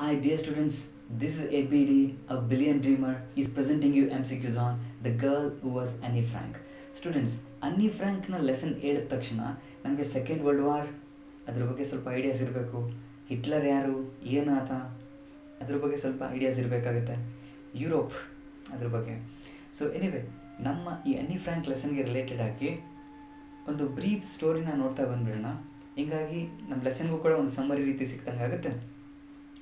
Hi, dear students. This is ABD, a billion dreamer, is presenting you MCQs on The Girl Who Was Annie Frank. Students, ಅನ್ನಿ ಫ್ರ್ಯಾಂಕ್ನ lesson ಹೇಳಿದ ತಕ್ಷಣ ನಮಗೆ second world war ಅದ್ರ ಬಗ್ಗೆ ಸ್ವಲ್ಪ ideas ಇರಬೇಕು. Hitler ಯಾರು, ಏನು ಆತ, ಅದ್ರ ಬಗ್ಗೆ ಸ್ವಲ್ಪ ಐಡಿಯಾಸ್ ಇರಬೇಕಾಗುತ್ತೆ. ಯುರೋಪ್ ಅದ್ರ ಬಗ್ಗೆ. ಸೊ ಎನಿವೆ, ನಮ್ಮ ಈ ಅನ್ನಿ ಫ್ರ್ಯಾಂಕ್ ಲೆಸನ್ಗೆ ರಿಲೇಟೆಡ್ ಆಗಿ ಒಂದು ಬ್ರೀಫ್ ಸ್ಟೋರಿನ ನೋಡ್ತಾ ಬಂದ್ಬಿಡೋಣ. ಹೀಗಾಗಿ ನಮ್ಮ ಲೆಸನ್ಗೂ ಕೂಡ ಒಂದು ಸಮ್ಮರಿ ರೀತಿ ಸಿಕ್ತಂಗೆ ಆಗುತ್ತೆ.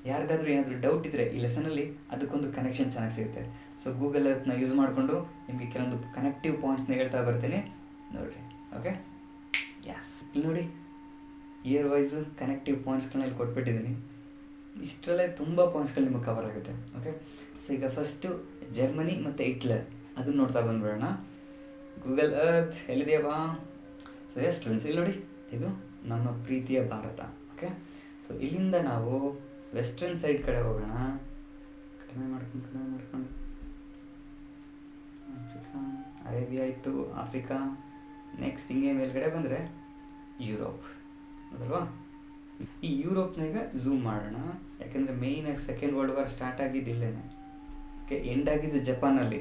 ಯಾರಿಗಾದ್ರೂ ಏನಾದರೂ ಡೌಟ್ ಇದ್ದರೆ ಈ ಲೆಸನಲ್ಲಿ ಅದಕ್ಕೊಂದು ಕನೆಕ್ಷನ್ ಚೆನ್ನಾಗಿ ಸಿಗುತ್ತೆ. ಸೊ ಗೂಗಲ್ ಅರ್ತ್ನ ಯೂಸ್ ಮಾಡಿಕೊಂಡು ನಿಮಗೆ ಕೆಲವೊಂದು ಕನೆಕ್ಟಿವ್ ಪಾಯಿಂಟ್ಸ್ನ ಹೇಳ್ತಾ ಬರ್ತೀನಿ, ನೋಡಿರಿ. ಓಕೆ, ಯಸ್, ಇಲ್ಲಿ ನೋಡಿ, ಇಯರ್ ವೈಸು ಕನೆಕ್ಟಿವ್ ಪಾಯಿಂಟ್ಸ್ಗಳನ್ನ ಇಲ್ಲಿ ಕೊಟ್ಬಿಟ್ಟಿದ್ದೀನಿ. ಇಷ್ಟರಲ್ಲೇ ತುಂಬ ಪಾಯಿಂಟ್ಸ್ಗಳು ನಿಮಗೆ ಕವರ್ ಆಗುತ್ತೆ. ಓಕೆ, ಸೊ ಈಗ ಫಸ್ಟು ಜರ್ಮನಿ ಮತ್ತು ಹಿಟ್ಲರ್ ಅದನ್ನು ನೋಡ್ತಾ ಬಂದ್ಬಿಡೋಣ. ಗೂಗಲ್ ಅರ್ತ್ ಎಲ್ಲಿದೆಯಾ? ಸೊ ಎಸ್ ಸ್ಟೂಡೆಂಟ್ಸ್, ಇಲ್ಲಿ ನೋಡಿ, ಇದು ನಮ್ಮ ಪ್ರೀತಿಯ ಭಾರತ. ಓಕೆ, ಸೊ ಇಲ್ಲಿಂದ ನಾವು ವೆಸ್ಟರ್ನ್ ಸೈಡ್ ಕಡೆ ಹೋಗೋಣ. ಕಡಿಮೆ ಮಾಡ್ಕೊಂಡು ಆಫ್ರಿಕಾ, ಅರೇಬಿಯಾ ಇತ್ತು, ಆಫ್ರಿಕಾ, ನೆಕ್ಸ್ಟ್ ಹಿಂಗೆ ಮೇಲ್ಗಡೆ ಬಂದರೆ ಯುರೋಪ್, ಅದಲ್ವಾ? ಈ ಯುರೋಪ್ನಾಗ ಝೂಮ್ ಮಾಡೋಣ, ಯಾಕೆಂದರೆ ಮೇಯ್ನಾಗಿ ಸೆಕೆಂಡ್ ವರ್ಲ್ಡ್ ವಾರ್ ಸ್ಟಾರ್ಟ್ ಆಗಿದ್ದು ಇಲ್ಲೇನೆ. ಓಕೆ, ಎಂಡ್ ಆಗಿದ್ದು ಜಪಾನಲ್ಲಿ,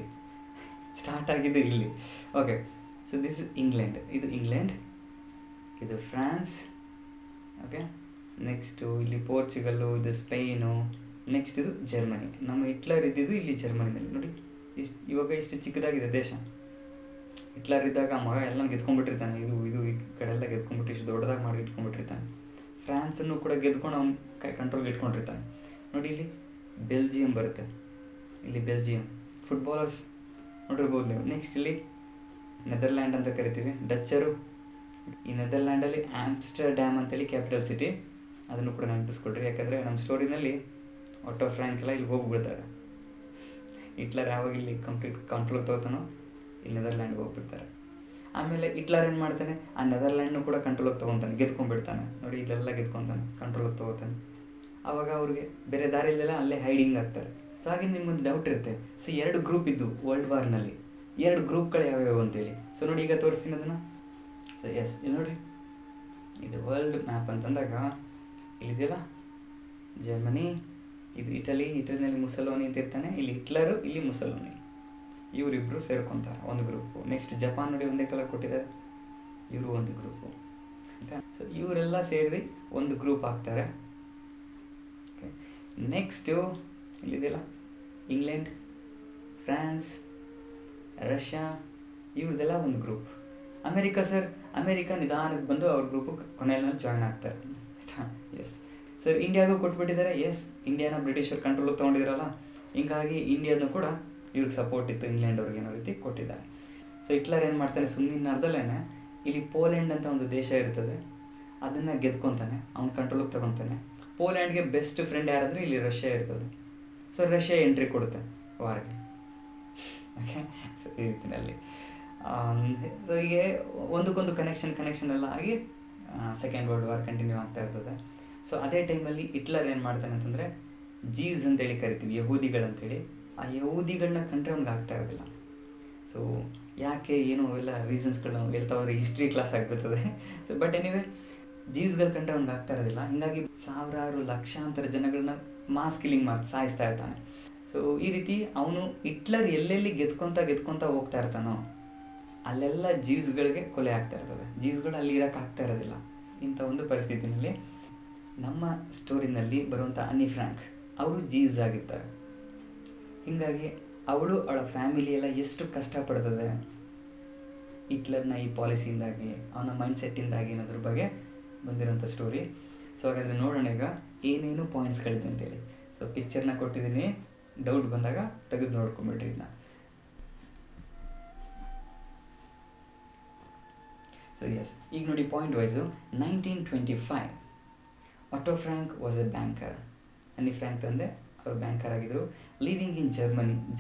ಸ್ಟಾರ್ಟ್ ಆಗಿದ್ದು ಇಲ್ಲಿ. Okay, so this is England, ಇದು ಇಂಗ್ಲೆಂಡ್, ಇದು ಫ್ರಾನ್ಸ್. ಓಕೆ, ನೆಕ್ಸ್ಟು ಇಲ್ಲಿ ಪೋರ್ಚುಗಲ್ಲು, ಇದು ಸ್ಪೇನು, ನೆಕ್ಸ್ಟ್ ಇದು ಜರ್ಮನಿ. ನಮ್ಮ ಹಿಟ್ಲರ್ ಇದ್ದಿದ್ದು ಇಲ್ಲಿ ಜರ್ಮನಿನಲ್ಲಿ. ನೋಡಿ, ಇವಾಗ ಇಷ್ಟು ಚಿಕ್ಕದಾಗಿದೆ ದೇಶ. ಹಿಟ್ಲರ್ ಇದ್ದಾಗ ಮಗ ಎಲ್ಲ ಗೆದ್ಕೊಂಡ್ಬಿಟ್ಟಿರ್ತಾನೆ, ಇದು ಈ ಕಡೆ ಎಲ್ಲ ಗೆದ್ಕೊಂಡ್ಬಿಟ್ಟು ಇಷ್ಟು ದೊಡ್ಡದಾಗಿ ಮಾಡಿ ಇಟ್ಕೊಂಡ್ಬಿಟ್ಟಿರ್ತಾನೆ. ಫ್ರಾನ್ಸನ್ನು ಕೂಡ ಗೆದ್ಕೊಂಡು ಅವ್ನು ಕಂಟ್ರೋಲ್ಗೆ ಇಟ್ಕೊಂಡಿರ್ತಾನೆ. ನೋಡಿ, ಇಲ್ಲಿ ಬೆಲ್ಜಿಯಂ ಬರುತ್ತೆ, ಇಲ್ಲಿ ಬೆಲ್ಜಿಯಂ ಫುಟ್ಬಾಲರ್ಸ್ ನೋಡಿರ್ಬೋದು ನೀವು. ನೆಕ್ಸ್ಟ್ ಇಲ್ಲಿ ನೆದರ್ಲ್ಯಾಂಡ್ ಅಂತ ಕರಿತೀವಿ, ಡಚ್ಚರು. ಈ ನೆದರ್ಲ್ಯಾಂಡಲ್ಲಿ ಆಮ್ಸ್ಟರ್ಡ್ಯಾಮ್ ಅಂತೇಳಿ ಕ್ಯಾಪಿಟಲ್ ಸಿಟಿ, ಅದನ್ನು ಕೂಡ ನೆನಪಿಸ್ಕೊಡ್ರಿ. ಯಾಕಂದರೆ ನಮ್ಮ ಸ್ಟೋರಿನಲ್ಲಿ ಆಟೋ ಫ್ರ್ಯಾಂಕ್ ಎಲ್ಲ ಇಲ್ಲಿ ಹೋಗ್ಬಿಡ್ತಾರೆ. ಹಿಟ್ಲರ್ ಯಾವಾಗ ಇಲ್ಲಿ ಕಂಟ್ರೋಲ್ ತಗೋತಾನೋ ಇಲ್ಲಿ ನೆದರ್ಲ್ಯಾಂಡ್ಗೆ ಹೋಗ್ಬಿಡ್ತಾರೆ. ಆಮೇಲೆ ಹಿಟ್ಲರ್ ಏನು ಮಾಡ್ತಾನೆ, ಆ ನೆದರ್ಲ್ಯಾಂಡ್ನು ಕೂಡ ಕಂಟ್ರೋಲಿಗೆ ತೊಗೊತಾನೆ, ಗೆದ್ಕೊಂಡ್ಬಿಡ್ತಾನೆ. ನೋಡಿ, ಇಲ್ಲೆಲ್ಲ ಗೆದ್ಕೊತಾನೆ, ಕಂಟ್ರೋಲಿಗೆ ತೊಗೋತಾನೆ. ಆವಾಗ ಅವ್ರಿಗೆ ಬೇರೆ ದಾರಿ ಇಲ್ಲೆಲ್ಲ ಅಲ್ಲೇ ಹೈಡಿಂಗ್ ಆಗ್ತಾರೆ. ಸೊ ಹಾಗೆ ನಿಮ್ಗೊಂದು ಡೌಟ್ ಇರುತ್ತೆ, ಸೊ 2 ಗ್ರೂಪ್ ಇದ್ದು ವರ್ಲ್ಡ್ ವಾರ್ನಲ್ಲಿ, 2 ಗ್ರೂಪ್ಗಳು ಯಾವ್ಯಾವು ಅಂತೇಳಿ. ಸೊ ನೋಡಿ, ಈಗ ತೋರಿಸ್ತೀನಿ ಅದನ್ನು. ಸೊ ಎಸ್, ಇಲ್ಲಿ ನೋಡಿರಿ, ಇದು ವರ್ಲ್ಡ್ ಮ್ಯಾಪ್ ಅಂತಂದಾಗ ಇಲ್ಲಿದೆಯಲ್ಲ ಜರ್ಮನಿ, ಇದು ಇಟಲಿನಲ್ಲಿ ಮುಸಲೋನಿ ಅಂತ ಇರ್ತಾನೆ, ಇಲ್ಲಿ ಹಿಟ್ಲರು, ಇಲ್ಲಿ ಮುಸಲೋನಿ, ಇವರಿಬ್ಬರು ಸೇರ್ಕೊತಾರೆ ಒಂದು ಗ್ರೂಪು. ನೆಕ್ಸ್ಟ್ ಜಪಾನ್ ನೋಡಿ, ಒಂದೇ ಕಲರ್ ಕೊಟ್ಟಿದ್ದಾರೆ, ಇವರು ಒಂದು ಗ್ರೂಪು. ಆಯಿತಾ? ಸೊ ಇವರೆಲ್ಲ ಸೇರಿ ಒಂದು ಗ್ರೂಪ್ ಆಗ್ತಾರೆ. ಓಕೆ, ನೆಕ್ಸ್ಟು ಇಲ್ಲಿದೆಯಲ್ಲ ಇಂಗ್ಲೆಂಡ್, ಫ್ರಾನ್ಸ್, ರಷ್ಯಾ, ಇವ್ರದ್ದೆಲ್ಲ ಒಂದು ಗ್ರೂಪ್. ಅಮೇರಿಕಾ ಸರ್, ಅಮೇರಿಕಾ ನಿಧಾನಕ್ಕೆ ಬಂದು ಅವ್ರ ಗ್ರೂಪು ಕೊನೆಯಲ್ಲಿ ಜಾಯ್ನ್ ಆಗ್ತಾರೆ. ಆಯಿತಾ? ಎಸ್ ಸರ್, ಇಂಡಿಯಾಗೂ ಕೊಟ್ಬಿಟ್ಟಿದ್ದಾರೆ. ಎಸ್, ಇಂಡಿಯಾನ ಬ್ರಿಟಿಷರು ಕಂಟ್ರೋಲಿಗೆ ತೊಗೊಂಡಿದ್ರಲ್ಲ, ಹೀಗಾಗಿ ಇಂಡಿಯಾನು ಕೂಡ ಇವ್ರಿಗೆ ಸಪೋರ್ಟ್ ಇತ್ತು, ಇಂಗ್ಲೆಂಡ್ ಅವ್ರಿಗೆ ಏನೋ ರೀತಿ ಕೊಟ್ಟಿದ್ದಾರೆ. ಸೊ ಹಿಟ್ಲರ್ ಏನು ಮಾಡ್ತಾನೆ, ಸುಮ್ಮನೆ ಅರ್ಧಲ್ಲೇ ಇಲ್ಲಿ ಪೋಲೆಂಡ್ ಅಂತ ಒಂದು ದೇಶ ಇರ್ತದೆ, ಅದನ್ನು ಗೆದ್ಕೊತಾನೆ, ಅವ್ನು ಕಂಟ್ರೋಲಿಗೆ ತೊಗೊತಾನೆ. ಪೋಲೆಂಡ್ಗೆ ಬೆಸ್ಟ್ ಫ್ರೆಂಡ್ ಯಾರಾದರೆ ಇಲ್ಲಿ ರಷ್ಯಾ ಇರ್ತದೆ. ಸೊ ರಷ್ಯಾ ಎಂಟ್ರಿ ಕೊಡುತ್ತೆ ವಾರ್ಗೆ. ಓಕೆ, ಸೊ ಈ ರೀತಿಯಲ್ಲಿ ಸೊ ಹೀಗೆ ಒಂದಕ್ಕೊಂದು ಕನೆಕ್ಷನ್ ಎಲ್ಲ ಆಗಿ ಸೆಕೆಂಡ್ ವರ್ಲ್ಡ್ ವಾರ್ ಕಂಟಿನ್ಯೂ ಆಗ್ತಾ ಇರ್ತದೆ. ಸೊ ಅದೇ ಟೈಮಲ್ಲಿ ಹಿಟ್ಲರ್ ಏನು ಮಾಡ್ತಾನೆ ಅಂತಂದರೆ, ಜೀವ್ಸ್ ಅಂತೇಳಿ ಕರಿತೀವಿ, ಯಹೂದಿಗಳಂತೇಳಿ. ಆ ಯಹೂದಿಗಳನ್ನ ಕಂಡ್ರೆ ಅವ್ನಿಗೆ ಆಗ್ತಾ ಇರೋದಿಲ್ಲ. ಸೊ ಯಾಕೆ, ಏನೋ ಎಲ್ಲ ರೀಸನ್ಸ್ಗಳನ್ನ ಹೇಳ್ತಾ ಹೋದರೆ ಹಿಸ್ಟ್ರಿ ಕ್ಲಾಸ್ ಆಗಿಬಿಡ್ತದೆ. ಸೊ ಬಟ್ ಎನಿವೆ, ಜೀವ್ಸ್ಗಳು ಕಂಡ್ರೆ ಅವ್ನಿಗೆ ಆಗ್ತಾ ಇರೋದಿಲ್ಲ. ಹೀಗಾಗಿ ಸಾವಿರಾರು ಲಕ್ಷಾಂತರ ಜನಗಳನ್ನ ಮಾಸ್ ಕಿಲ್ಲಿಂಗ್ ಮಾಡಿ ಸಾಯಿಸ್ತಾ ಇರ್ತಾನೆ. ಸೊ ಈ ರೀತಿ ಅವನು ಹಿಟ್ಲರ್ ಎಲ್ಲೆಲ್ಲಿ ಗೆದ್ಕೊತ ಹೋಗ್ತಾ ಇರ್ತಾನೋ ಅಲ್ಲೆಲ್ಲ ಜೀವ್ಸ್ಗಳಿಗೆ ಕೊಲೆ ಆಗ್ತಾ ಇರ್ತದೆ. ಜೀವ್ಸ್ಗಳು ಅಲ್ಲಿ ಇರೋಕ್ಕಾಗ್ತಾ ಇರೋದಿಲ್ಲ. ಇಂಥ ಒಂದು ಪರಿಸ್ಥಿತಿನಲ್ಲಿ ನಮ್ಮ ಸ್ಟೋರಿನಲ್ಲಿ ಬರುವಂಥ ಅನ್ನಿ ಫ್ರ್ಯಾಂಕ್ ಅವರು ಜೀವ್ಸ್ ಆಗಿರ್ತಾರೆ. ಹೀಗಾಗಿ ಅವಳ ಫ್ಯಾಮಿಲಿ ಎಲ್ಲ ಎಷ್ಟು ಕಷ್ಟಪಡ್ತದೆ ಹಿಟ್ಲರ್ನ ಈ ಪಾಲಿಸಿಯಿಂದಾಗಿ, ಅವನ ಮೈಂಡ್ ಸೆಟ್ಟಿಂದಾಗಿ ಅನ್ನೋದ್ರ ಬಗ್ಗೆ ಬಂದಿರೋಂಥ ಸ್ಟೋರಿ. ಸೊ ಹಾಗಾದರೆ ನೋಡೋಣ ಈಗ ಏನೇನು ಪಾಯಿಂಟ್ಸ್ಗಳಿದೆ ಅಂತೇಳಿ. ಸೊ ಪಿಕ್ಚರ್ನ ಕೊಟ್ಟಿದ್ದೀನಿ, ಡೌಟ್ ಬಂದಾಗ ತೆಗೆದು ನೋಡ್ಕೊಂಬಿಟ್ರಿ ಇದನ್ನ. ಸೊ ಎಸ್, ಈಗ ನೋಡಿ point wise. 1925 auto frank was A banker. ಅನ್ನಿ ಫ್ರ್ಯಾಂಕ್ ತಂದೆ ಅವರು ಬ್ಯಾಂಕರ್ ಆಗಿದ್ದರು. ಲಿವಿಂಗ್ ಇನ್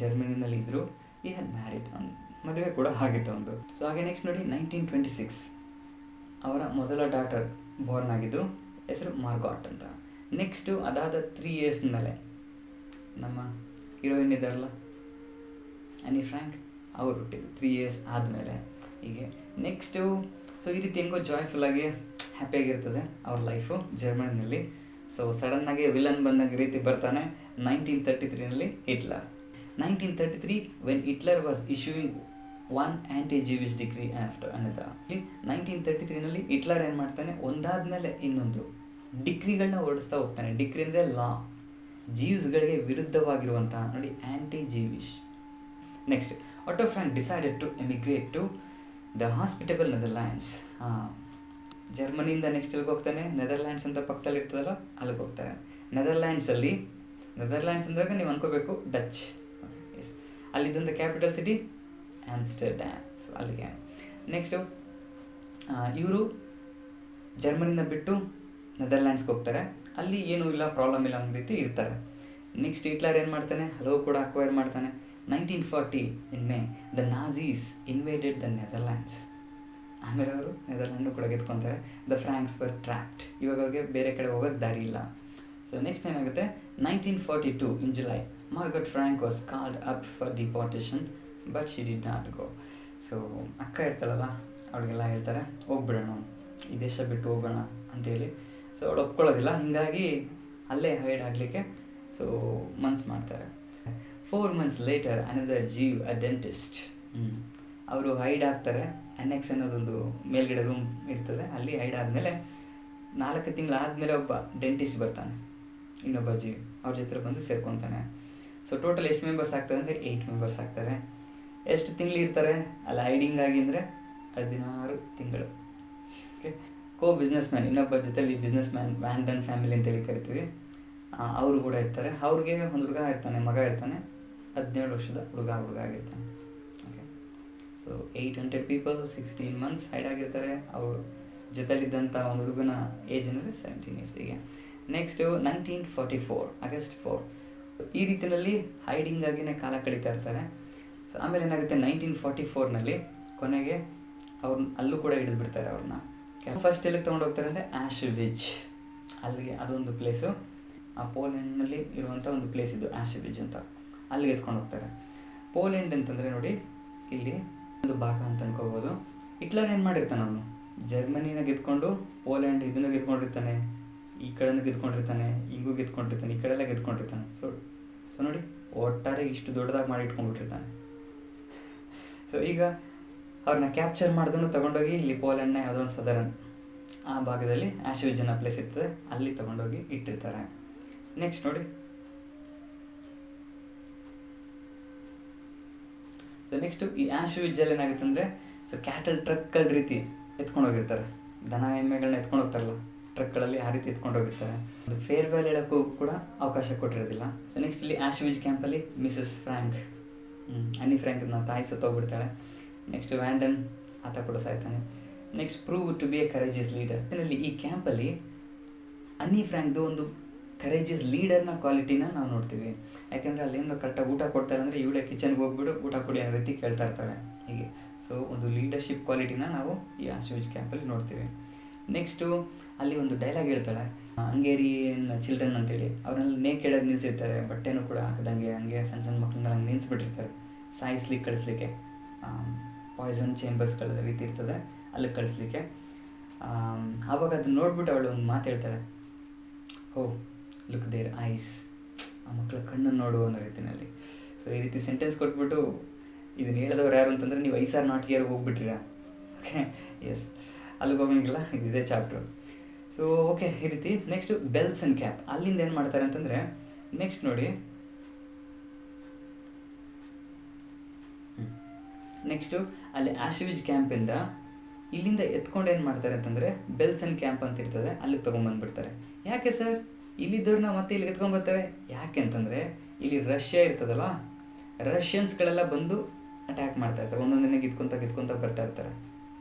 ಜರ್ಮನಿನಲ್ಲಿ ಇದ್ದರು. ಈ ಹ್ಯಾಡ್ ಮ್ಯಾರಿಡ್, ಮದುವೆ ಕೂಡ ಆಗಿತ್ತು ಒಂದು. ಸೊ ಹಾಗೆ ನೆಕ್ಸ್ಟ್ ನೋಡಿ 1926 ಅವರ ಮೊದಲ ಡಾಟರ್ ಬೋರ್ನ್ ಆಗಿದ್ದು, ಹೆಸರು ಮಾರ್ಗಾಟ್ ಅಂತ. ನೆಕ್ಸ್ಟು ಅದಾದ 3 years ಮೇಲೆ ನಮ್ಮ ಹೀರೋಯಿನ್ ಇದ್ದಾರಲ್ಲ ಅನ್ನಿ ಫ್ರ್ಯಾಂಕ್, ಅವರು ಹುಟ್ಟಿದ್ದು 3 years ಆದಮೇಲೆ. ಹೀಗೆ ನೆಕ್ಸ್ಟು ಸೊ ಈ ರೀತಿ ಹೆಂಗೋ ಜಾಯ್ಫುಲ್ಲಾಗಿ ಹ್ಯಾಪಿಯಾಗಿರ್ತದೆ ಅವ್ರ ಲೈಫು ಜರ್ಮನಿನಲ್ಲಿ. ಸೊ ಸಡನ್ನಾಗಿ ವಿಲನ್ ಬಂದಂಗೆ ರೀತಿ ಬರ್ತಾನೆ 1933ನಲ್ಲಿ Hitler. 1933 when Hitler was issuing one anti Jewish decree after another. 1933ನಲ್ಲಿ ಹಿಟ್ಲರ್ ಏನು ಮಾಡ್ತಾನೆ, ಒಂದಾದ್ಮೇಲೆ ಇನ್ನೊಂದು ಡಿಗ್ರಿಗಳನ್ನ ಹೊರಡಿಸ್ತಾ ಹೋಗ್ತಾನೆ. ಡಿಗ್ರಿ ಅಂದರೆ ಲಾ, ಜೀವ್ಸ್ಗಳಿಗೆ ವಿರುದ್ಧವಾಗಿರುವಂತಹ ನೋಡಿ anti Jewish. Next, Otto Frank decided to emigrate to the hospitable Netherlands. ಜರ್ಮನಿಯಿಂದ ನೆಕ್ಸ್ಟ್ ಎಲ್ಲಿಗೆ ಹೋಗ್ತಾನೆ, ನೆದರ್ಲ್ಯಾಂಡ್ಸ್ ಅಂತ ಪಕ್ಕದಲ್ಲಿ ಇರ್ತದಲ್ಲ ಅಲ್ಲಿಗೆ ಹೋಗ್ತಾನೆ. ನೆದರ್ಲ್ಯಾಂಡ್ಸ್ ಅಂದಾಗ ನೀವು ಅನ್ಕೋಬೇಕು ಡಚ್. ಎಸ್, ಅಲ್ಲಿದ್ದಂಥ ಕ್ಯಾಪಿಟಲ್ ಸಿಟಿ ಆಮ್ಸ್ಟರ್ಡ್ಯಾಮ್. ಸೊ ಅಲ್ಲಿಗೆ ನೆಕ್ಸ್ಟು ಇವರು ಜರ್ಮನಿನ ಬಿಟ್ಟು ನೆದರ್ಲ್ಯಾಂಡ್ಸ್ಗೆ ಹೋಗ್ತಾರೆ. ಅಲ್ಲಿ ಏನೂ ಇಲ್ಲ, ಪ್ರಾಬ್ಲಮ್ ಇಲ್ಲ ಅನ್ನೋ ರೀತಿ ಇರ್ತಾರೆ. ನೆಕ್ಸ್ಟ್ ಹಿಟ್ಲರ್ ಏನು ಮಾಡ್ತಾನೆ, ಹಲವು ಕೂಡ ಅಕ್ವೈರ್ ಮಾಡ್ತಾನೆ. 1940 in May the Nazis invaded the Netherlands. ಆಮೇಲೆ ಅವರು ನೆದರ್ಲ್ಯಾಂಡು ಕೂಡ ಗೆದ್ಕೊತಾರೆ. The Franks were trapped. ಇವಾಗ ಅವ್ರಿಗೆ ಬೇರೆ ಕಡೆ ಹೋಗೋಕ್ಕೆ ದಾರಿ ಇಲ್ಲ. ಸೊ ನೆಕ್ಸ್ಟ್ ಏನಾಗುತ್ತೆ, 1942 in July Margot Frank was called up for deportation but she did not go. So ಅಕ್ಕ ಇರ್ತಾಳಲ್ಲ, ಅವಳಿಗೆಲ್ಲ ಹೇಳ್ತಾರೆ ಹೋಗ್ಬಿಡೋಣ, ಈ ದೇಶ ಬಿಟ್ಟು ಹೋಗೋಣ ಅಂತೇಳಿ. ಸೊ ಅವಳು ಒಪ್ಕೊಳ್ಳೋದಿಲ್ಲ, ಹೀಗಾಗಿ ಅಲ್ಲೇ ಹೈಡ್ ಆಗಲಿಕ್ಕೆ ಸೊ ಮನ್ಸು ಮಾಡ್ತಾರೆ. 4 months ಲೇಟರ್ ಅನದರ್ ಜೀವ್ ಅ ಡೆಂಟಿಸ್ಟ್. ಅವರು ಹೈಡ್ ಆಗ್ತಾರೆ. ಎನ್ಎಕ್ಸ್ ಅನ್ನೋದೊಂದು ಮೇಲ್ಗಡೆ ರೂಮ್ ಇರ್ತದೆ, ಅಲ್ಲಿ ಹೈಡ್ ಆದಮೇಲೆ 4 ತಿಂಗಳಾದಮೇಲೆ ಒಬ್ಬ ಡೆಂಟಿಸ್ಟ್ ಬರ್ತಾನೆ, ಇನ್ನೊಬ್ಬ ಜೀವ್ ಅವ್ರ ಜೊತೆ ಬಂದು ಸೇರ್ಕೊತಾನೆ. ಸೊ ಟೋಟಲ್ ಎಷ್ಟು ಮೆಂಬರ್ಸ್ ಆಗ್ತಾರೆ ಅಂದರೆ 8 ಮೆಂಬರ್ಸ್ ಆಗ್ತಾರೆ. ಎಷ್ಟು ತಿಂಗಳು ಇರ್ತಾರೆ ಅಲ್ಲಿ ಹೈಡಿಂಗ್ ಆಗಿ ಅಂದರೆ 16 ತಿಂಗಳು. ಓಕೆ, ಕೋ ಬಿಸ್ನೆಸ್ ಮ್ಯಾನ್ ಇನ್ನೊಬ್ಬ ಜೊತೆಲಿ ಬಿಸ್ನೆಸ್ ಮ್ಯಾನ್ ವ್ಯಾಂಡನ್ ಫ್ಯಾಮಿಲಿ ಅಂತೇಳಿ ಕರಿತೀವಿ, ಅವರು ಕೂಡ ಇರ್ತಾರೆ. ಅವ್ರಿಗೆ ಒಂದು ಹುಡುಗ ಇರ್ತಾನೆ, ಮಗ ಇರ್ತಾನೆ, 17 ವರ್ಷದ ಹುಡುಗ ಆಗಿರ್ತಾನೆ. Okay, so 800 people 16 months hide ಆಗಿರ್ತಾರೆ. ಅವರು ಜೊತೆಲಿದ್ದಂಥ ಒಂದು ಹುಡುಗನ ಏಜ್ ಅಂದರೆ 17 years. ಹೀಗೆ ನೆಕ್ಸ್ಟು 1944 ಆಗಸ್ಟ್ 4 ಈ ರೀತಿಯಲ್ಲಿ ಹೈಡಿಂಗ್ ಆಗಿನೇ ಕಾಲ ಕಳೀತಾ ಇರ್ತಾರೆ. ಸೊ ಆಮೇಲೆ ಏನಾಗುತ್ತೆ, 1944ನಲ್ಲಿ ಕೊನೆಗೆ ಅವ್ರನ್ನ ಅಲ್ಲೂ ಕೂಡ ಹಿಡಿದು ಬಿಡ್ತಾರೆ ಅವ್ರನ್ನ. ಫಸ್ಟ್ ಎಲ್ಲಿಗೆ ತೊಗೊಂಡು ಹೋಗ್ತಾರೆ ಅಂದರೆ ಆಶ್ವಿಜ್. ಅಲ್ಲಿಗೆ ಅದೊಂದು ಪ್ಲೇಸು, ಆ ಪೋಲೆಂಡ್ನಲ್ಲಿ ಇರುವಂಥ ಒಂದು ಪ್ಲೇಸ್ ಇದು ಆಶ್ವಿಜ್ ಅಂತ. ಅಲ್ಲಿಗೆ ಎತ್ಕೊಂಡು ಹೋಗ್ತಾರೆ. ಪೋಲೆಂಡ್ ಅಂತಂದರೆ ನೋಡಿ ಇಲ್ಲಿ ಒಂದು ಭಾಗ ಅಂತ ಅನ್ಕೋಬೋದು. ಹಿಟ್ಲರ್ ಏನು ಮಾಡಿರ್ತಾನೆ, ಅವನು ಜರ್ಮನಿನ ಗೆದ್ಕೊಂಡು ಪೋಲೆಂಡ್ ಇದನ್ನು ಗೆದ್ಕೊಂಡಿರ್ತಾನೆ, ಈ ಕಡೆನೂ ಗೆದ್ಕೊಂಡಿರ್ತಾನೆ, ಹಿಂಗೂ ಗೆದ್ಕೊಂಡಿರ್ತಾನೆ, ಈ ಕಡೆಲ್ಲ ಗೆದ್ಕೊಂಡಿರ್ತಾನೆ. ಸೊ ನೋಡಿ ಒಟ್ಟಾರೆ ಇಷ್ಟು ದೊಡ್ಡದಾಗಿ ಮಾಡಿ ಇಟ್ಕೊಂಡ್ಬಿಟ್ಟಿರ್ತಾನೆ. ಸೊ ಈಗ ಅವ್ರನ್ನ ಕ್ಯಾಪ್ಚರ್ ಮಾಡಿದನು ತಗೊಂಡೋಗಿ ಇಲ್ಲಿ ಪೋಲೆಂಡ್ನ ಯಾವುದೋ ಒಂದು ಸದರನ್ ಆ ಭಾಗದಲ್ಲಿ ಆಶ್ವಿಜ್ ಅನ್ನೋ ಪ್ಲೇಸ್ ಇರ್ತದೆ, ಅಲ್ಲಿ ತಗೊಂಡೋಗಿ ಇಟ್ಟಿರ್ತಾರೆ. ನೆಕ್ಸ್ಟ್ ನೋಡಿ, ಸೊ ನೆಕ್ಸ್ಟು ಈ ಆಶ್ವಿಜಲ್ಲಿ ಏನಾಗುತ್ತೆ ಅಂದರೆ, ಸೊ ಕ್ಯಾಟಲ್ ಟ್ರಕ್ಗಳ ರೀತಿ ಎತ್ಕೊಂಡು ಹೋಗಿರ್ತಾರೆ, ದನ ಎಮ್ಮೆಗಳನ್ನ ಎತ್ಕೊಂಡು ಹೋಗ್ತಾರಲ್ಲ ಟ್ರಕ್ಗಳಲ್ಲಿ, ಆ ರೀತಿ ಎತ್ಕೊಂಡು ಹೋಗಿರ್ತಾರೆ. ಒಂದು ಫೇರ್ವೆಲ್ ಹೇಳೋಕ್ಕೂ ಕೂಡ ಅವಕಾಶ ಕೊಟ್ಟಿರೋದಿಲ್ಲ. ಸೊ ನೆಕ್ಸ್ಟ್ ಇಲ್ಲಿ ಆಶ್ವಿಜ್ ಕ್ಯಾಂಪಲ್ಲಿ ಮಿಸಸ್ ಫ್ರ್ಯಾಂಕ್, ಅನ್ನಿ ಫ್ರ್ಯಾಂಕ್ ತಾಯಿ ಸತ್ತೋಗ್ಬಿಡ್ತಾಳೆ. ನೆಕ್ಸ್ಟ್ ವ್ಯಾಂಡನ್ ಆತ ಕೂಡ ಸಾಯ್ತಾನೆ. Next prove to be a courageous leader. ಇದರಲ್ಲಿ ಈ ಕ್ಯಾಂಪಲ್ಲಿ ಅನ್ನಿ ಫ್ರ್ಯಾಂಕ್ದು ಒಂದು ಕರೇಜಿಯಸ್ ಲೀಡರ್ನ ಕ್ವಾಲಿಟಿನ ನಾವು ನೋಡ್ತೀವಿ. ಯಾಕೆಂದರೆ ಅಲ್ಲೇನು ಕರೆಕ್ಟಾಗಿ ಊಟ ಕೊಡ್ತಾರೆ ಅಂದರೆ ಇವಳೆ ಕಿಚನ್ಗೆ ಹೋಗ್ಬಿಟ್ಟು ಊಟ ಕೊಡಿ ಅನ್ನೋ ರೀತಿ ಕೇಳ್ತಾ ಇರ್ತಾಳೆ ಹೀಗೆ. ಸೊ ಒಂದು ಲೀಡರ್ಶಿಪ್ ಕ್ವಾಲಿಟಿನ ನಾವು ಈ ಆಶ್ವಿಜ್ ಕ್ಯಾಂಪಲ್ಲಿ ನೋಡ್ತೀವಿ. ನೆಕ್ಸ್ಟು ಅಲ್ಲಿ ಒಂದು ಡೈಲಾಗ್ ಹೇಳ್ತಾಳೆ, ಹಂಗೇರಿಯನ್ ಚಿಲ್ಡ್ರನ್ ಅಂತೇಳಿ, ಅವ್ರನ್ನೆಲ್ಲ ನೇಕೆಡಾಗಿ ನಿಲ್ಲಿಸಿರ್ತಾರೆ, ಬಟ್ಟೆನೂ ಕೂಡ ಹಾಕಿದಂಗೆ, ಹಂಗೆ ಸಣ್ಣ ಸಣ್ಣ ಮಕ್ಕಳನ್ನ ಹಂಗೆ ನಿಲ್ಲಿಸ್ಬಿಟ್ಟಿರ್ತಾರೆ ಸಾಯಿಸ್ಲಿಕ್ಕೆ ಕಳಿಸ್ಲಿಕ್ಕೆ. ಪಾಯ್ಸನ್ ಚೇಂಬರ್ಸ್ಗಳ ರೀತಿ ಇರ್ತದೆ, ಅಲ್ಲಿಗೆ ಕಳಿಸ್ಲಿಕ್ಕೆ. ಆವಾಗ ಅದನ್ನ ನೋಡ್ಬಿಟ್ಟು ಅವಳು ಒಂದು ಮಾತು ಹೇಳ್ತಾಳೆ, ಹೋ ಲುಕ್ ದೇರ್ ಐಸ್, ಆ ಮಕ್ಕಳ ಕಣ್ಣನ್ನು ನೋಡು ಅನ್ನೋ ರೀತಿಯಲ್ಲಿ. ಸೊ ಈ ರೀತಿ ಸೆಂಟೆನ್ಸ್ ಕೊಟ್ಬಿಟ್ಟು ಇದನ್ನು ಹೇಳಿದವ್ರು ಯಾರು ಅಂತಂದರೆ ನೀವು ಐಸ್ ಆರ್ ನಾಟ್ ಹಿಯರ್ ಹೋಗ್ಬಿಟ್ರಿರ. ಓಕೆ, ಎಸ್, ಅಲ್ಲಿಗೆ ಹೋಗೋಂಗಿಲ್ಲ, ಇದಿದೆ ಚಾಪ್ಟರ್. ಸೊ ಓಕೆ, ಈ ರೀತಿ. ನೆಕ್ಸ್ಟು ಬೆಲ್ಸ್ ಆ್ಯಂಡ್ ಕ್ಯಾಪ್, ಅಲ್ಲಿಂದ ಏನು ಮಾಡ್ತಾರೆ ಅಂತಂದರೆ, ನೆಕ್ಸ್ಟ್ ನೋಡಿ, ನೆಕ್ಸ್ಟು ಅಲ್ಲಿ ಆಶ್ವಿಜ್ ಕ್ಯಾಂಪಿಂದ ಇಲ್ಲಿಂದ ಎತ್ಕೊಂಡು ಏನು ಮಾಡ್ತಾರೆ ಅಂತಂದರೆ ಬೆಲ್ಸ್ ಆ್ಯಂಡ್ ಕ್ಯಾಂಪ್ ಅಂತ ಇರ್ತದೆ, ಅಲ್ಲಿಗೆ ತೊಗೊಂಬಂದ್ಬಿಡ್ತಾರೆ. ಯಾಕೆ ಸರ್ ಇಲ್ಲಿದ್ದವ್ರನ್ನ ಮತ್ತೆ ಇಲ್ಲಿಗೆ ಎತ್ಕೊಂಡ್ಬರ್ತಾರೆ? ಯಾಕೆ ಅಂತಂದರೆ ಇಲ್ಲಿ ರಷ್ಯಾ ಇರ್ತದಲ್ಲ, ರಷ್ಯನ್ಸ್ಗಳೆಲ್ಲ ಬಂದು ಅಟ್ಯಾಕ್ ಮಾಡ್ತಾ ಇರ್ತಾರೆ, ಒಂದೊಂದನ್ನೇ ಗಿತ್ಕೊಂತ ಬರ್ತಾ ಇರ್ತಾರೆ.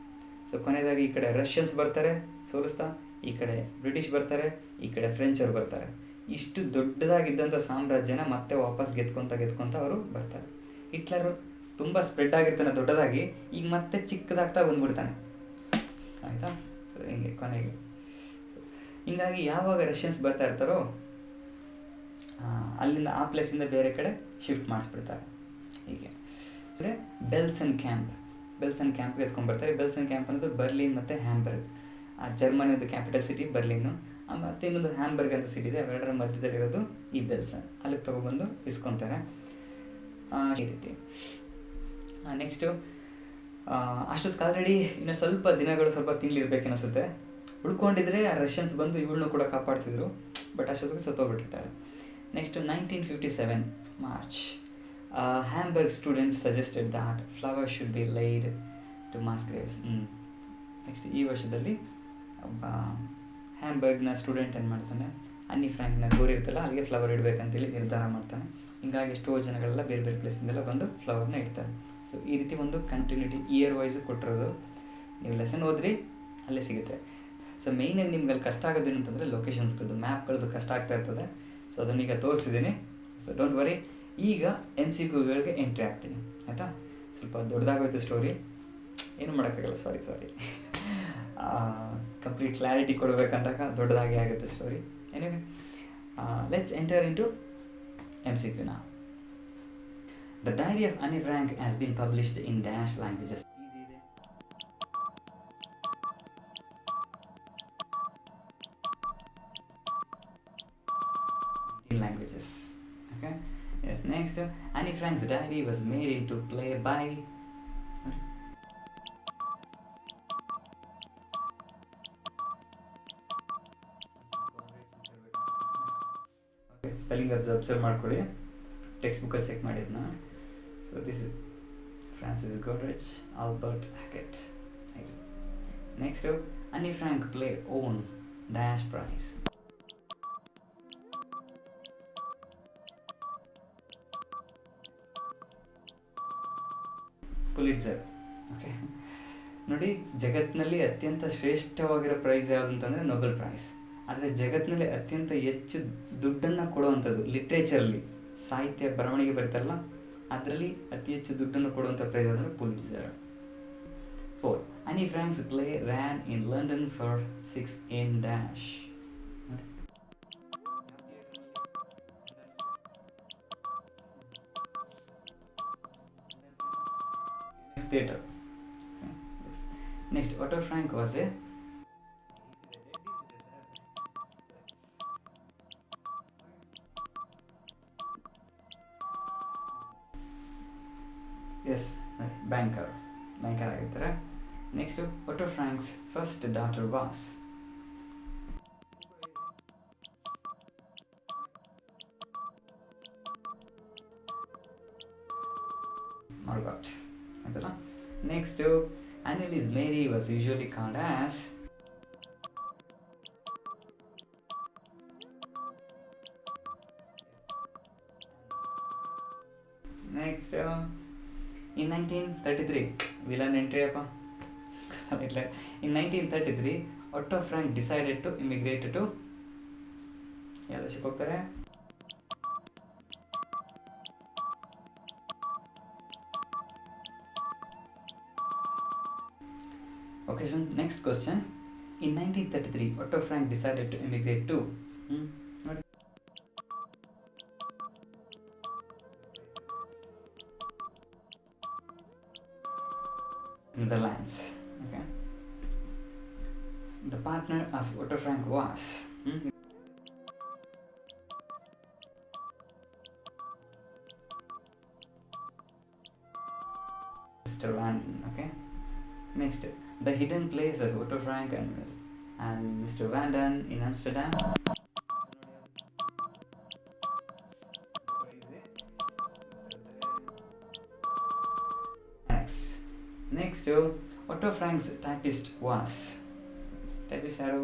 ಸೊ ಕೊನೆಯದಾಗಿ ಈ ಕಡೆ ರಷ್ಯನ್ಸ್ ಬರ್ತಾರೆ ಸೋಲಿಸ್ತಾ, ಈ ಕಡೆ ಬ್ರಿಟಿಷ್ ಬರ್ತಾರೆ, ಈ ಕಡೆ ಫ್ರೆಂಚ್ ಅವ್ರು ಬರ್ತಾರೆ. ಇಷ್ಟು ದೊಡ್ಡದಾಗಿದ್ದಂಥ ಸಾಮ್ರಾಜ್ಯನ ಮತ್ತೆ ವಾಪಸ್ ಗೆದ್ಕೊಂತ ಅವರು ಬರ್ತಾರೆ. ಹಿಟ್ಲರು ತುಂಬ ಸ್ಪ್ರೆಡ್ ಆಗಿರ್ತಾನೆ ದೊಡ್ಡದಾಗಿ, ಈಗ ಮತ್ತೆ ಚಿಕ್ಕದಾಗ್ತಾ ಬಂದ್ಬಿಡ್ತಾನೆ, ಆಯಿತಾ? ಸೊ ಹಿಂಗೆ ಕೊನೆಗೆ. ಸೊ ಹಿಂಗಾಗಿ ಯಾವಾಗ ರಷ್ಯನ್ಸ್ ಬರ್ತಾ ಇರ್ತಾರೋ ಅಲ್ಲಿಂದ ಆ ಪ್ಲೇಸಿಂದ ಬೇರೆ ಕಡೆ ಶಿಫ್ಟ್ ಮಾಡಿಸ್ಬಿಡ್ತಾರೆ ಹೀಗೆ. ಅಂದರೆ ಬೆಲ್ಸ್ ಆ್ಯಂಡ್ ಕ್ಯಾಂಪ್ಗೆ ಎತ್ಕೊಂಡ್ಬರ್ತಾರೆ. ಬೆಲ್ಸ್ ಆ್ಯಂಡ್ ಕ್ಯಾಂಪ್ ಅನ್ನೋದು ಬರ್ಲಿನ್ ಮತ್ತು ಹ್ಯಾಂಬರ್ಗ್. ಆ ಜರ್ಮನಿದು ಕ್ಯಾಪಿಟಲ್ ಸಿಟಿ ಬರ್ಲಿನ್ನು, ಮತ್ತು ಇನ್ನೊಂದು ಹ್ಯಾಂಬರ್ಗ್ ಅಂತ ಸಿಟಿ ಇದೆ, ಅವೆರಡರ ಮಧ್ಯದಲ್ಲಿರೋದು ಈ ಬೆಲ್ಸನ್. ಅಲ್ಲಿಗೆ ತೊಗೊಬಂದು ಇಸ್ಕೊತಾರೆ ಈ ರೀತಿ. ನೆಕ್ಸ್ಟು ಅಷ್ಟೊತ್ತಿಗೆ ಆಲ್ರೆಡಿ ಇನ್ನೂ ಸ್ವಲ್ಪ ದಿನಗಳು, ಸ್ವಲ್ಪ ತಿಂಗಳಿರ್ಬೇಕನ್ನಿಸುತ್ತೆ. ಉಳ್ಕೊಂಡಿದ್ರೆ ಆ ರಷ್ಯನ್ಸ್ ಬಂದು ಇವಳನ್ನೂ ಕೂಡ ಕಾಪಾಡ್ತಿದ್ರು, ಬಟ್ ಅಷ್ಟೊತ್ತಿಗೆ ಸತ್ತೋಗ್ಬಿಟ್ಟಿರ್ತಾಳೆ. Next 1957 March, Hamburg student suggested that flower should be laid to mass graves. Next ಈ ವರ್ಷದಲ್ಲಿ ಒಬ್ಬ ಹ್ಯಾಂಬರ್ಗ್ನ ಸ್ಟೂಡೆಂಟ್ ಏನು ಮಾಡ್ತಾನೆ, ಅನ್ನಿ ಫ್ರ್ಯಾಂಕ್ನ ಗೋರಿರ್ತಲ್ಲ ಅಲ್ಲಿಗೆ ಫ್ಲವರ್ ಇಡಬೇಕಂತೇಳಿ ನಿರ್ಧಾರ ಮಾಡ್ತಾನೆ. ಹಿಂಗಾಗಿ ಎಷ್ಟೋ ಜನಗಳೆಲ್ಲ ಬೇರೆ ಬೇರೆ ಪ್ಲೇಸಿಂದೆಲ್ಲ ಬಂದು ಫ್ಲವರ್ನ ಇಡ್ತಾರೆ. ಸೊ ಈ ರೀತಿ ಒಂದು ಕಂಟಿನ್ಯೂಟಿ ಇಯರ್ ವೈಸ್ ಕೊಟ್ಟಿರೋದು. ನೀವು ಲೆಸನ್ ಓದ್ರಿ, ಅಲ್ಲೇ ಸಿಗುತ್ತೆ. ಸೊ ಮೇಯ್ನಾಗಿ ನಿಮ್ಗೆ ಅಲ್ಲಿ ಕಷ್ಟ ಆಗೋದೇನು ಅಂತಂದರೆ ಲೊಕೇಶನ್ಸ್ಗಳದ್ದು, ಮ್ಯಾಪ್ಗಳದ್ದು ಕಷ್ಟ ಆಗ್ತಾ ಇರ್ತದೆ. ಸೊ ಅದನ್ನೀಗ ತೋರಿಸಿದ್ದೀನಿ. ಸೊ ಡೋಂಟ್ ವರಿ, ಈಗ MCQಗಳಿಗೆ ಎಂಟ್ರಿ ಆಗ್ತೀನಿ, ಆಯಿತಾ. ಸ್ವಲ್ಪ ದೊಡ್ಡದಾಗೋಯ್ತು ಸ್ಟೋರಿ, ಏನು ಮಾಡೋಕ್ಕಾಗಲ್ಲ, ಸಾರಿ ಕಂಪ್ಲೀಟ್ ಕ್ಲಾರಿಟಿ ಕೊಡಬೇಕಂದಾಗ ದೊಡ್ಡದಾಗಿ ಆಗುತ್ತೆ story. Anyway, let's enter into MCQ now. The Diary of Anne Frank has been published in dash languages. Easy ಇದೆ. In languages. Okay. Yes. Next, Anne Frank's diary was made into play by. Spelling ಅದು observe ಮಾಡ್ಕೊಳ್ಳಿ, text ಬುಕ್ಕಲ್ಲಿ check ಮಾಡಿದ್ನ. So this is Francis Goodrich, Albert Hackett. Next Anne Frank play won dash prize. Pulitzer. Okay, ನೋಡಿ, ಜಗತ್ತಿನಲ್ಲಿ ಅತ್ಯಂತ ಶ್ರೇಷ್ಠವಾಗಿರೋ price ಯಾವುದು ಅಂತಂದರೆ Nobel prize. ಆದರೆ ಜಗತ್ತಿನಲ್ಲಿ ಅತ್ಯಂತ ಹೆಚ್ಚು ದುಡ್ಡನ್ನು ಕೊಡುವಂಥದ್ದು ಲಿಟ್ರೇಚರಲ್ಲಿ, ಸಾಹಿತ್ಯ ಬರವಣಿಗೆ ಬರೀತಾರಲ್ಲ ಅದರಲ್ಲಿ ಅತಿ ಹೆಚ್ಚು ದುಡ್ಡನ್ನು ಕೊಡುವಂಥ ಪ್ರೈಸ್ ಅಂದರೆ Pulitzer. 4. Anne Frank's play ran in London for 6 in dash. Theatre. Yes. Next, Otto Frank was a banker ಆಗಿರ್ತಾರೆ. Next, Otto Frank's first daughter was. Margot ಆಯ್ತಲ್ಲ. Next, Anneliese Mary was usually called as. Next, in 1933, villain entry appa. In 1933, Otto Frank decided to immigrate to ಯಾವ ದೇಶಕ್ಕೆ ಹೋಗ್ತಾರೆ? Okay, so next question. In 1933, Otto Frank decided to immigrate to Netherlands. Okay. The partner of Otto Frank was Mr. Van. Okay. Next, the hidden place of Otto Frank and Mr. Van Daan in Amsterdam. Next, Otto Frank's typist was. Typist ಯಾರು?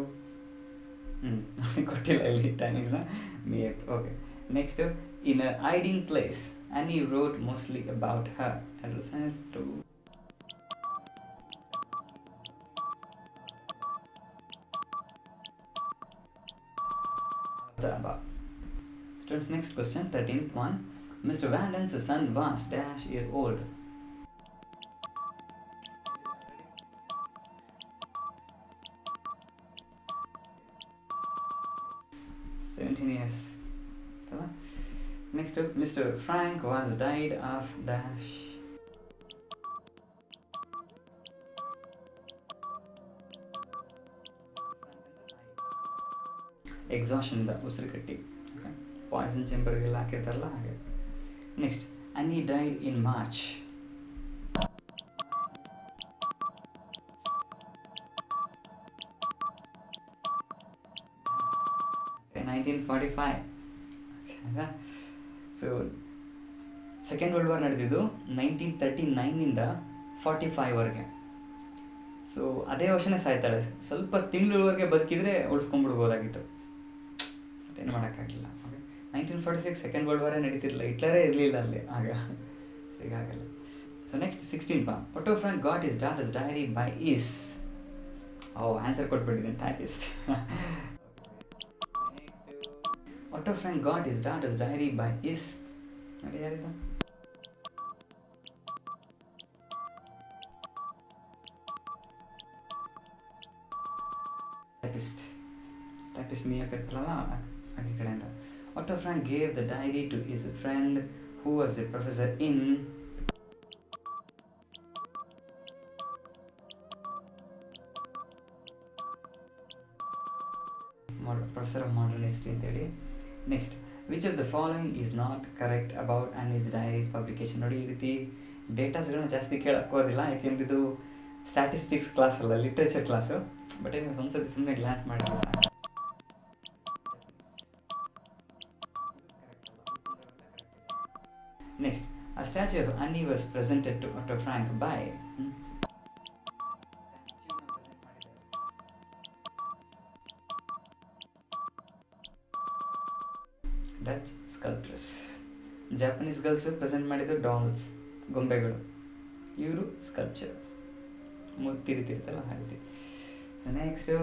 ಕೊಟ್ಟಿಲ್ಲ ಇಲ್ಲಿ ಟೈಮಿಂಗ್ಸ್ನ. Okay. Next, in a hiding place, Annie wrote mostly about her adolescence through. Students, next question, 13th one. Mr. Van Daan's son was dash year old. 17 years. Next, Mr. Frank was died of dash. ಎಕ್ಸಾಷನಿಂದ ಉಸಿರು ಕಟ್ಟಿ. Poisson ಚೇಂಬರ್ಗೆಲ್ಲ ಹಾಕಿರ್ತಾರಲ್ಲ ಹಾಗೆ. Next, ಅನ್ನಿ died ಇನ್ March. 1945. ಆಯಿತಾ? So second world war ನಡೆದಿದ್ದು 1939 45ವರೆಗೆ. So ಅದೇ ವರ್ಷನೇ ಸಾಯ್ತಾಳೆ. ಸ್ವಲ್ಪ ತಿಂಗಳವರೆಗೆ ಬದುಕಿದ್ರೆ ಉಳಿಸ್ಕೊಂಡ್ಬಿಡ್ಬೋದಾಗಿತ್ತು, ಬಟ್ ಏನು ಮಾಡೋಕ್ಕಾಗಲಿಲ್ಲ. 1946 ಸೆಕೆಂಡ್ ವರ್ಲ್ಡ್ ವಾರೇ ನಡೀತಿರಲಿಲ್ಲ, ಹಿಟ್ಲರೇ ಇರಲಿಲ್ಲ ಅಲ್ಲಿ ಆಗ. ಸೊ ಹೀಗಾಗಲ್ಲ. So next 16th one. Otto Frank got his daughter's diary by his. Answer ಕೊಟ್ಬಿಟ್ಟಿದ್ದೀನಿ, typist. Otto Frank got his daughter's diary by his. ನೋಡಿ ಯಾರಿದ? ಟೈಪಿಸ್ಟ್ ಮೀ ಹಾಕಿರ್ತಾರಲ್ಲ ಆ ಕಡೆಯಿಂದ. Otto Frank gave the diary to his friend who was a professor in professor of modern history ಅಂತೇಳಿ. Next, which of the following is not correct about and is diaries publication. ನೋಡಿ, ಈ ರೀತಿ ಡೇಟಾಸ್ಗಳನ್ನ ಜಾಸ್ತಿ ಕೇಳೋಕ್ಕೋದಿಲ್ಲ, ಯಾಕೆಂದ್ರೆ ಇದು ಸ್ಟ್ಯಾಟಿಸ್ಟಿಕ್ಸ್ ಕ್ಲಾಸ್ ಅಲ್ಲ, ಲಿಟ್ರೇಚರ್ ಕ್ಲಾಸು. ಬಟ್ ಒಂದ್ಸತಿ ಸುಮ್ಮನೆ ಗ್ಲಾನ್ಸ್ ಮಾಡಿದ್ರೆ ಸಾಕು. Next, a statue of Annie was presented to Otto Frank by Dutch sculptress. Japanese girls present ಮಾಡಿದ್ದು ಡಾಲ್ಸ್, ಗೊಂಬೆಗಳು. ಇವರು ಸ್ಕಲ್ಪ್ಚರ್, ಮೂರ್ತಿ ರೀತಿ ಇರ್ತಲ್ಲ ಆ ರೀತಿ. Next,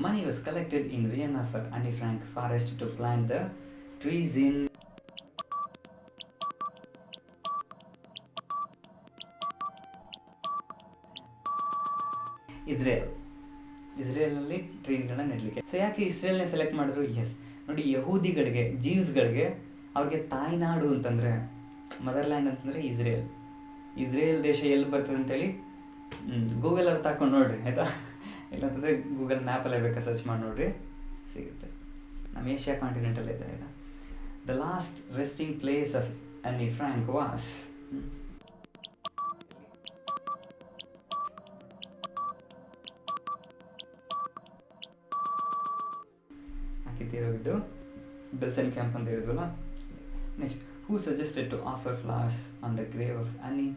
money was collected in Vienna for Anne Frank forest to plant the trees in ಇಸ್ರೇಲ್ನಲ್ಲಿ ಟ್ರೀಗಳನ್ನ ನೆಡಲಿಕ್ಕೆ. ಸೊ ಯಾಕೆ ಇಸ್ರೇಲ್ನೇ ಸೆಲೆಕ್ಟ್ ಮಾಡಿದ್ರು? ಎಸ್, ನೋಡಿ, ಯಹೂದಿಗಳಿಗೆ, ಜೀವ್ಸ್ಗಳಿಗೆ ಅವ್ರಿಗೆ ತಾಯ್ನಾಡು ಅಂತಂದರೆ, ಮದರ್ಲ್ಯಾಂಡ್ ಅಂತಂದರೆ ಇಸ್ರೇಲ್ ದೇಶ ಎಲ್ಲಿ ಬರ್ತದೆ ಅಂತೇಳಿ ಗೂಗಲ್ ಅರ್ಥ ಹಾಕೊಂಡು ನೋಡ್ರಿ, ಆಯಿತಾ? ಇಲ್ಲಾಂತಂದರೆ ಗೂಗಲ್ ಮ್ಯಾಪಲ್ಲೇ ಬೇಕಾ ಸರ್ಚ್ ಮಾಡಿ ನೋಡ್ರಿ, ಸಿಗುತ್ತೆ. ನಮ್ಮ ಏಷ್ಯಾ ಕಾಂಟಿನೆಂಟಲ್ಲೇ ಇದೆ, ಆಯಿತಾ? The last resting place of Anne Frank was ಹಾಕಿದ್ದಿರೋದು ಬೆಲ್ಸನ್ ಕ್ಯಾಂಪ್ ಅಂತ ಹೇಳಿದ್ವಲ್ಲ. Next, who suggested to offer flowers on the grave of Anne.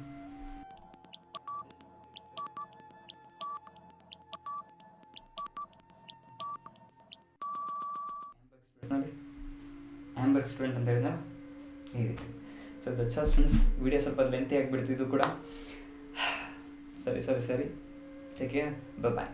Hamburg student ಅಂತ ಹೇಳಿದ ಈ ರೀತಿ. So that's all friends. Video ಸ್ವಲ್ಪ ಲೆಂತಿ ಆಗಿಬಿಡ್ತಿದ್ದು ಕೂಡ. ಸರಿ ಟೇಕ್ ಕೇರ್, ಬಾಯ್.